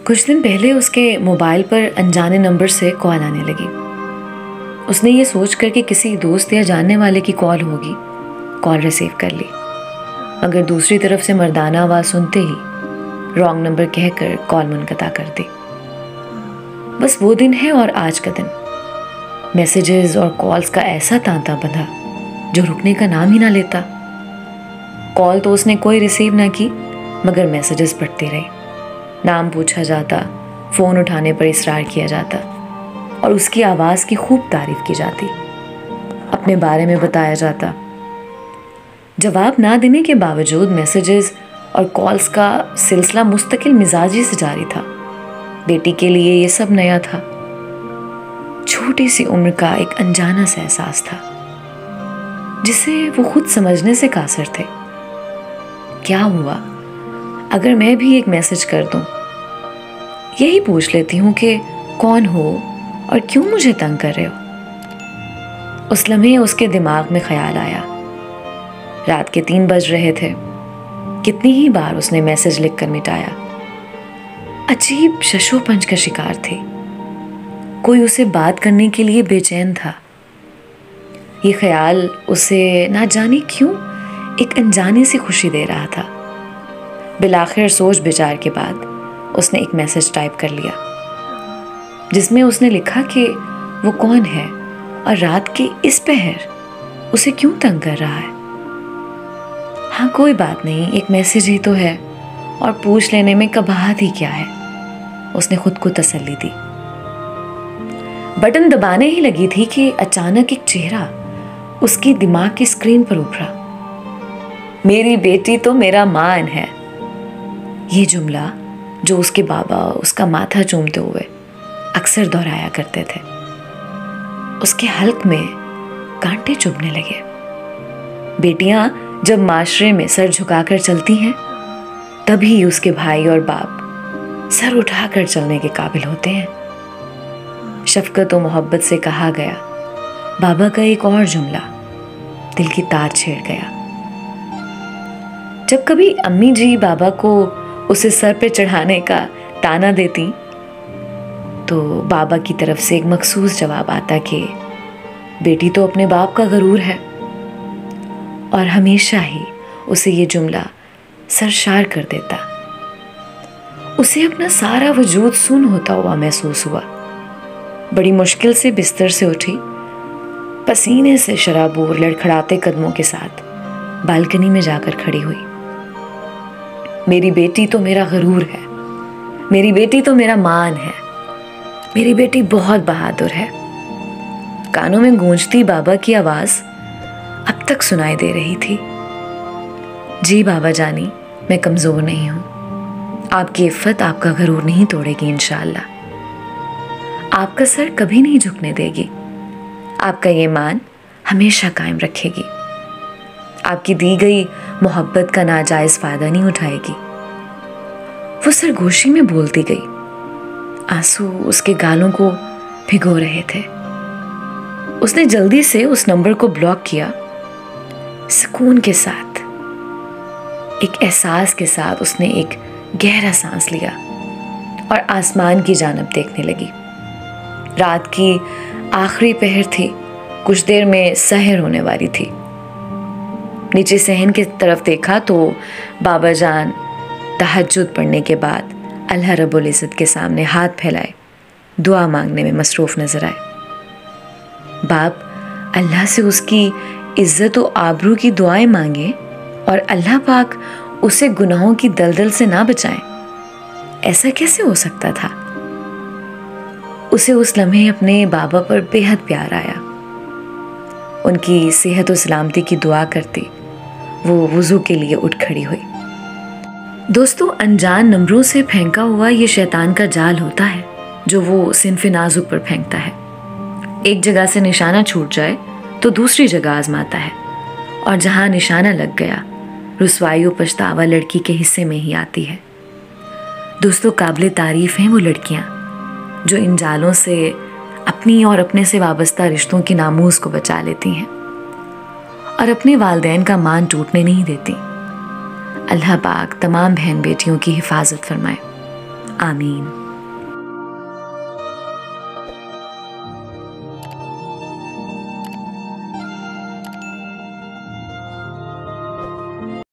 कुछ दिन पहले उसके मोबाइल पर अनजाने नंबर से कॉल आने लगी। उसने ये सोच कर कि किसी दोस्त या जानने वाले की कॉल होगी, कॉल रिसीव कर ली, मगर दूसरी तरफ से मर्दाना आवाज़ सुनते ही रॉन्ग नंबर कहकर कॉल मुनक़ता कर दी। बस वो दिन है और आज का दिन। मैसेजेस और कॉल्स का ऐसा तांता बंधा जो रुकने का नाम ही ना लेता। कॉल तो उसने कोई रिसीव ना की, मगर मैसेजेस पढ़ती रही। नाम पूछा जाता, फ़ोन उठाने पर इसरार किया जाता और उसकी आवाज़ की खूब तारीफ़ की जाती। अपने बारे में बताया जाता। जवाब ना देने के बावजूद मैसेजेस और कॉल्स का सिलसिला मुस्तकिल मिजाजी से जारी था। बेटी के लिए ये सब नया था। छोटी सी उम्र का एक अनजाना सा एहसास था जिसे वो खुद समझने से कासर थे। क्या हुआ अगर मैं भी एक मैसेज कर दूं? यही पूछ लेती हूँ कि कौन हो और क्यों मुझे तंग कर रहे हो। उस लम्हे उसके दिमाग में ख्याल आया। रात के 3 बज रहे थे। कितनी ही बार उसने मैसेज लिखकर मिटाया। अजीब शशोपंज का शिकार थे। कोई उसे बात करने के लिए बेचैन था। ये ख्याल उसे ना जाने क्यों एक अनजानी सी खुशी दे रहा था। बिलाखिर सोच विचार के बाद उसने एक मैसेज टाइप कर लिया जिसमें उसने लिखा कि वो कौन है और रात के इस पहर उसे क्यों तंग कर रहा है। हाँ, कोई बात नहीं, एक मैसेज ही तो है और पूछ लेने में कबाहत ही क्या है, उसने खुद को तसल्ली दी। बटन दबाने ही लगी थी कि अचानक एक चेहरा उसकी दिमाग की स्क्रीन पर उभरा। मेरी बेटी तो मेरा मान है। ये जुमला जो उसके बाबा उसका माथा चूमते हुए अक्सर दोहराया करते थे, उसके हल्क में कांटे चुभने लगे। बेटियां जब माशरे में सर झुकाकर चलती हैं तभी उसके भाई और बाप सर उठाकर चलने के काबिल होते हैं। शफकत और मोहब्बत से कहा गया बाबा का एक और जुमला दिल की तार छेड़ गया। जब कभी अम्मी जी बाबा को उसे सर पे चढ़ाने का ताना देती तो बाबा की तरफ से एक मखसूस जवाब आता कि बेटी तो अपने बाप का गरूर है। और हमेशा ही उसे ये जुमला सरशार कर देता। उसे अपना सारा वजूद सुन्न होता हुआ महसूस हुआ। बड़ी मुश्किल से बिस्तर से उठी, पसीने से शराबूर लड़खड़ाते कदमों के साथ बालकनी में जाकर खड़ी हुई। मेरी बेटी तो मेरा गरूर है, मेरी बेटी तो मेरा मान है, मेरी बेटी बहुत बहादुर है। कानों में गूंजती बाबा की आवाज अब तक सुनाई दे रही थी। जी बाबा जानी, मैं कमजोर नहीं हूं। आपकी इफ़्फ़त आपका गरूर नहीं तोड़ेगी इंशाअल्लाह। आपका सर कभी नहीं झुकने देगी। आपका ये मान हमेशा कायम रखेगी। आपकी दी गई मोहब्बत का नाजायज फायदा नहीं उठाएगी। वो सरगोशी में बोलती गई। आंसू उसके गालों को भिगो रहे थे। उसने जल्दी से उस नंबर को ब्लॉक किया। सुकून के साथ, एक एहसास के साथ उसने एक गहरा सांस लिया और आसमान की जानिब देखने लगी। रात की आखिरी पहर थी। कुछ देर में सहर होने वाली थी। नीचे सहन की तरफ देखा तो बाबा जान तहज्जुद पढ़ने के बाद अल्लाह रब्बुल इज़्ज़त के सामने हाथ फैलाए दुआ मांगने में मसरूफ़ नजर आए। बाप अल्लाह से उसकी इज्जत और आबरू की दुआएं मांगे और अल्लाह पाक उसे गुनाहों की दलदल से ना बचाएं, ऐसा कैसे हो सकता था? उसे उस लम्हे अपने बाबा पर बेहद प्यार आया। उनकी सेहत और सलामती की दुआ करती वो वुज़ू के लिए उठ खड़ी हुई। दोस्तों, अनजान नंबरों से फेंका हुआ ये शैतान का जाल होता है जो वो सिन्फ़े नाजुक पर फेंकता है। एक जगह से निशाना छूट जाए तो दूसरी जगह आजमाता है और जहाँ निशाना लग गया रुसवाई और पछतावा लड़की के हिस्से में ही आती है। दोस्तों, काबिल तारीफ़ हैं वो लड़कियाँ जो इन जालों से अपनी और अपने से वाबस्ता रिश्तों की नामूस को बचा लेती हैं और अपने वालिदैन का मान टूटने नहीं देती। अल्लाह पाक तमाम बहन बेटियों की हिफाजत फरमाए। आमीन।